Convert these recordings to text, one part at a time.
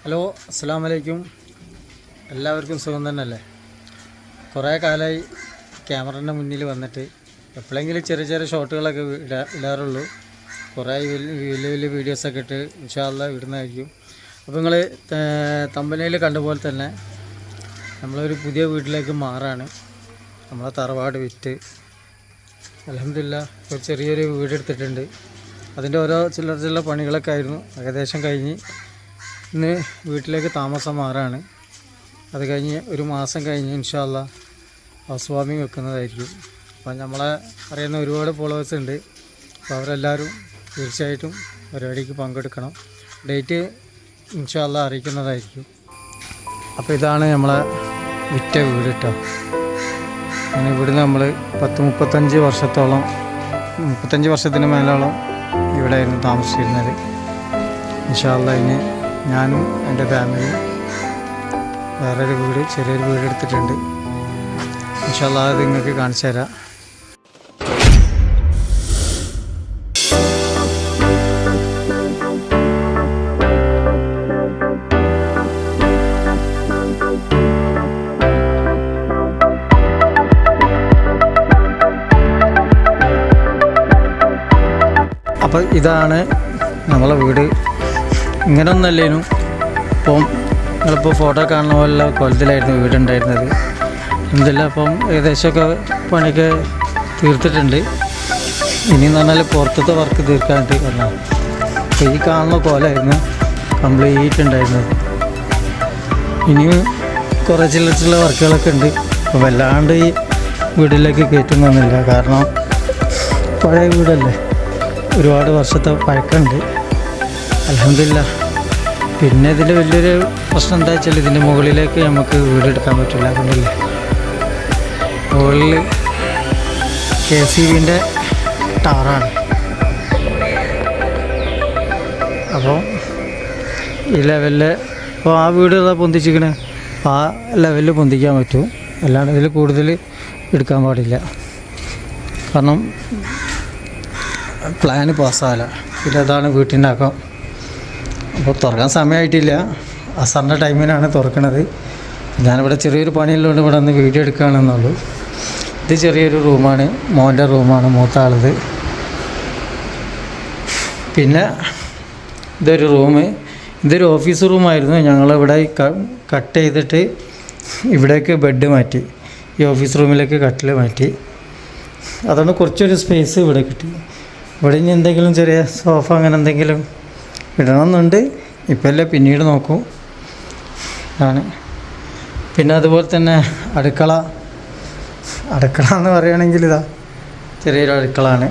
Hello, അസ്സലാമു അലൈക്കും. എല്ലാവർക്കും സുഖം തന്നെയല്ലേ? കുറേ കാലമായി ക്യാമറൻ്റെ മുന്നിൽ വന്നിട്ട് എപ്പോഴെങ്കിലും ചെറിയ ചെറിയ ഷോട്ടുകളൊക്കെ ഇടാറുള്ളൂ. കുറേ വലിയ വലിയ വീഡിയോസൊക്കെ ഇട്ട് ഇൻഷാ അല്ലാഹ് ഇടുന്നതായിരിക്കും. അപ്പോൾ നിങ്ങൾ തമ്പനയിൽ കണ്ട പോലെ തന്നെ നമ്മളൊരു പുതിയ വീട്ടിലേക്ക് മാറാണ്. നമ്മളെ തറവാട് വിറ്റ് അൽഹംദുലില്ലാ ഒരു ചെറിയൊരു വീടെടുത്തിട്ടുണ്ട്. അതിൻ്റെ ഓരോ ചില്ലറ പണികളൊക്കെ ആയിരുന്നു. ഏകദേശം കഴിഞ്ഞ് ഇന്ന് വീട്ടിലേക്ക് താമസം മാറാണ്. അത് കഴിഞ്ഞ് ഒരു മാസം കഴിഞ്ഞ് ഇൻഷാ അല്ലാഹ് ഹൗസ് വാമിങ് വെക്കുന്നതായിരിക്കും. അപ്പം നമ്മളെ അറിയുന്ന ഒരുപാട് ഫോളോവേഴ്സ് ഉണ്ട്. അപ്പോൾ അവരെല്ലാവരും തീർച്ചയായിട്ടും പരിപാടിക്ക് പങ്കെടുക്കണം. ഡേറ്റ് ഇൻഷാ അല്ലാഹ് അറിയിക്കുന്നതായിരിക്കും. അപ്പോൾ ഇതാണ് നമ്മളെ വിറ്റ വീട് കേട്ടോ. അങ്ങനെ ഇവിടുന്ന് നമ്മൾ 35 വർഷത്തോളം 35 വർഷത്തിന് മേലോളം ഇവിടെ ആയിരുന്നു താമസിച്ചിരുന്നത്. ഇൻഷാ അല്ലാഹ് ഇനി ഞാനും എൻ്റെ ഫാമിലിയും വേറൊരു വീട്, ചെറിയൊരു വീട് എടുത്തിട്ടുണ്ട്. ഇൻഷാ അല്ലാഹ് അത് നിങ്ങൾക്ക് കാണിച്ചു തരാം. അപ്പോൾ ഇതാണ് നമ്മളെ വീട്. ഇങ്ങനെ ഒന്നല്ലേനു. ഇപ്പം നിങ്ങളിപ്പോൾ ഫോട്ടോ കാണുന്ന പോലെ കൊലത്തിലായിരുന്നു വീടുണ്ടായിരുന്നത്. എന്തെല്ലാം അപ്പം ഏകദേശമൊക്കെ പണിയൊക്കെ തീർത്തിട്ടുണ്ട്. ഇനിയെന്ന് പറഞ്ഞാൽ പുറത്തത്തെ വർക്ക് തീർക്കാനായിട്ട് പറഞ്ഞാൽ അപ്പോൾ ഈ കാണുന്ന കോലായിരുന്നു കംപ്ലീറ്റ് ഉണ്ടായിരുന്നത്. ഇനിയും കുറേ ചില വർക്കുകളൊക്കെ ഉണ്ട്. അപ്പോൾ വല്ലാണ്ട് ഈ വീട്ടിലേക്ക് കയറ്റുന്നൊന്നുമില്ല. കാരണം പഴയ വീടല്ലേ, ഒരുപാട് വർഷത്തെ പഴക്കമുണ്ട് അൽഹംദുലില്ലാ. പിന്നെ ഇതിൻ്റെ വലിയൊരു പ്രശ്നം എന്താ വെച്ചാൽ ഇതിൻ്റെ മുകളിലേക്ക് നമുക്ക് വീടെടുക്കാൻ പറ്റില്ല. അതുകൊണ്ടല്ലേ മുകളിൽ KCBൻ്റെ ടാറാണ്. അപ്പോൾ ഈ ലെവലിൽ ഇപ്പോൾ ആ വീട് പൊന്തിച്ചിരിക്കണേ ആ ലെവലിൽ പൊന്തിക്കാൻ പറ്റും. അല്ലാണ്ട് ഇതിൽ കൂടുതൽ എടുക്കാൻ പാടില്ല. കാരണം പ്ലാന് പാസ്സാകില്ല. പിന്നെ അതാണ് വീട്ടിൻ്റെ അകം. അപ്പോൾ തുറക്കാൻ സമയമായിട്ടില്ല. അസറിൻ്റെ ടൈമിനാണ് തുറക്കണത്. ഞാനിവിടെ ചെറിയൊരു പണിയുള്ളതുകൊണ്ട് ഇവിടെ ഒന്ന് വീഡിയോ എടുക്കുകയാണെന്നുള്ളൂ. ഇത് ചെറിയൊരു റൂമാണ്, മോൻ്റെ റൂമാണ്, മൂത്ത ആളത്. പിന്നെ ഇതൊരു റൂമ്, ഇതൊരു ഓഫീസ് റൂമായിരുന്നു. ഞങ്ങളിവിടെ കട്ട് ചെയ്തിട്ട് ഇവിടേക്ക് ബെഡ് മാറ്റി, ഈ ഓഫീസ് റൂമിലേക്ക് കട്ടിൽ മാറ്റി. അതുകൊണ്ട് കുറച്ചൊരു സ്പേസ് ഇവിടെ കിട്ടി. ഇവിടെ ഇനി എന്തെങ്കിലും ചെറിയ സോഫ അങ്ങനെ എന്തെങ്കിലും ഇടണമെന്നുണ്ട്. ഇപ്പോഴല്ലേ, പിന്നീട് നോക്കും ആണ്. പിന്നെ അതുപോലെ തന്നെ അടുക്കള എന്ന് പറയുകയാണെങ്കിൽ ഇതാ ചെറിയൊരു അടുക്കളയാണ്.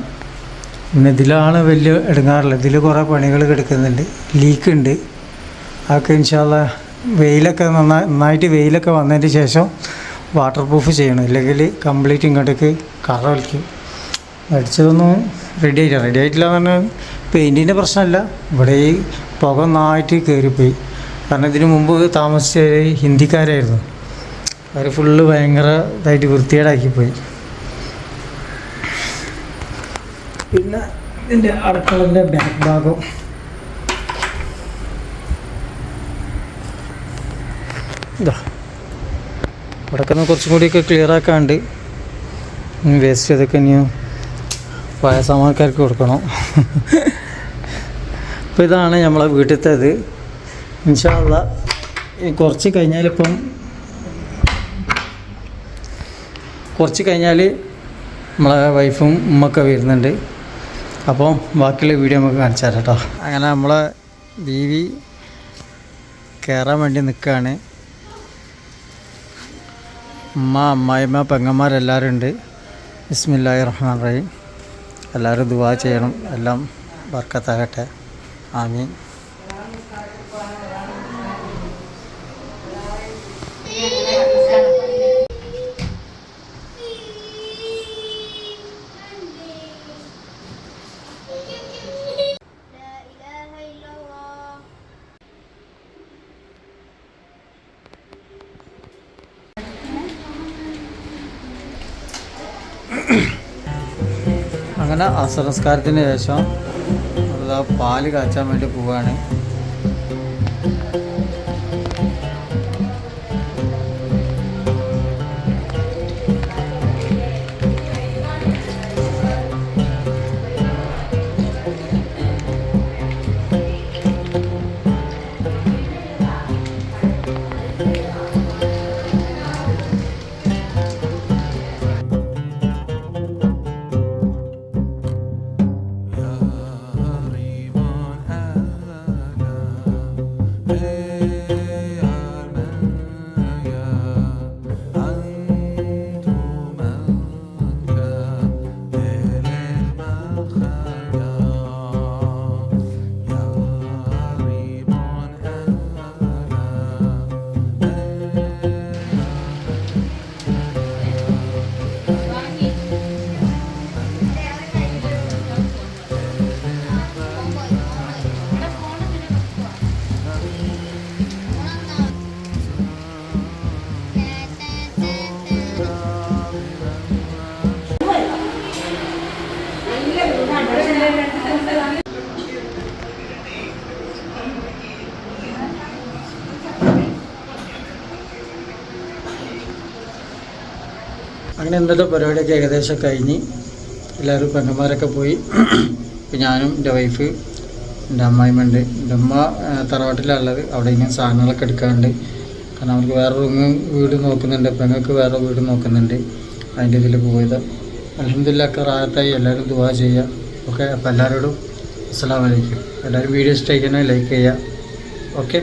പിന്നെ ഇതിലാണ് വലിയ എടുങ്ങാറുള്ളത്. ഇതിൽ കുറേ പണികൾ കിടക്കുന്നുണ്ട്, ലീക്കുണ്ട്. അതൊക്കെ ഇൻഷാ അല്ലാഹ് വെയിലൊക്കെ നന്നായിട്ട് വെയിലൊക്കെ വന്നതിന് ശേഷം വാട്ടർ പ്രൂഫ് ചെയ്യണം. ഇല്ലെങ്കിൽ കംപ്ലീറ്റ് ഇങ്ങോട്ടേക്ക് കറ വലിക്കും. അടിച്ചതൊന്നും റെഡി ആയിട്ടില്ല എന്ന് പറഞ്ഞാൽ പെയിൻറ്റിൻ്റെ പ്രശ്നമല്ല. ഇവിടെ ഈ പുക നന്നായിട്ട് കയറിപ്പോയി. കാരണം ഇതിന് മുമ്പ് താമസിച്ച ഹിന്ദിക്കാരായിരുന്നു. അവർ ഫുള്ള് ഭയങ്കര ഇതായിട്ട് വൃത്തികേടാക്കിപ്പോയി. പിന്നെ ഇതിൻ്റെ അടുക്കളൻ്റെ ബാക്ക് ഭാഗം ഇതാ ഇവിടെയൊക്കെ കുറച്ചും കൂടിയൊക്കെ ക്ലിയർ ആക്കാണ്ട് വേസ്റ്റ് അതൊക്കെ ഇനിയും പഴയ സാമാൻക്കാർക്ക് കൊടുക്കണം. അപ്പോൾ ഇതാണ് നമ്മളെ വീട്ടിലത്തേത്. ഇൻഷാ അല്ലാഹ് കുറച്ച് കഴിഞ്ഞാൽ നമ്മളെ വൈഫും ഉമ്മയൊക്കെ വരുന്നുണ്ട്. അപ്പോൾ ബാക്കിയുള്ള വീഡിയോ നമുക്ക് കാണിച്ചു തരാം കേട്ടോ. അങ്ങനെ നമ്മളെ ബീവി കയറാൻ വേണ്ടി നിൽക്കുകയാണ്. ഉമ്മ, അമ്മായിമ്മ, പെങ്ങന്മാരെല്ലാവരും ഉണ്ട്. ബിസ്മില്ലാഹിർ റഹ്മാനിർ റഹീം. എല്ലാവരും ദുആ ചെയ്യണം, എല്ലാം ബർക്കത്താകട്ടെ. ആമീൻ. അങ്ങനെ അസർ നിസ്കാരത്തിന് ശേഷം പാല് കാച്ചാൻ വേണ്ടി പോവുകയാണ്. അങ്ങനെ ഇന്നത്തെ പരിപാടിയൊക്കെ ഏകദേശം കഴിഞ്ഞ് എല്ലാവരും പെങ്ങന്മാരൊക്കെ പോയി. ഇപ്പം ഞാനും എൻ്റെ വൈഫ്, എൻ്റെ അമ്മായിമ്മ ഉണ്ട്. എൻ്റെ അമ്മ തറവാട്ടിലുള്ളത്. അവിടെ ഇങ്ങനെ സാധനങ്ങളൊക്കെ എടുക്കാറുണ്ട്. കാരണം അവർക്ക് വേറെ വീട് നോക്കുന്നുണ്ട്, പെങ്ങൾക്ക് വേറെ വീട് നോക്കുന്നുണ്ട്. അതിൻ്റെ ഇതിൽ പോയത് അൽഹംദുലില്ലാഹ് റാഹത്തായി. എല്ലാവരും ദുആ ചെയ്യുക. ഓക്കെ, അപ്പോൾ എല്ലാവരോടും അസ്സലാമു അലൈക്കും. എല്ലാവരും വീഡിയോ ഇഷ്ടമായിക്കണേ ലൈക്ക് ചെയ്യുക. ഓക്കെ.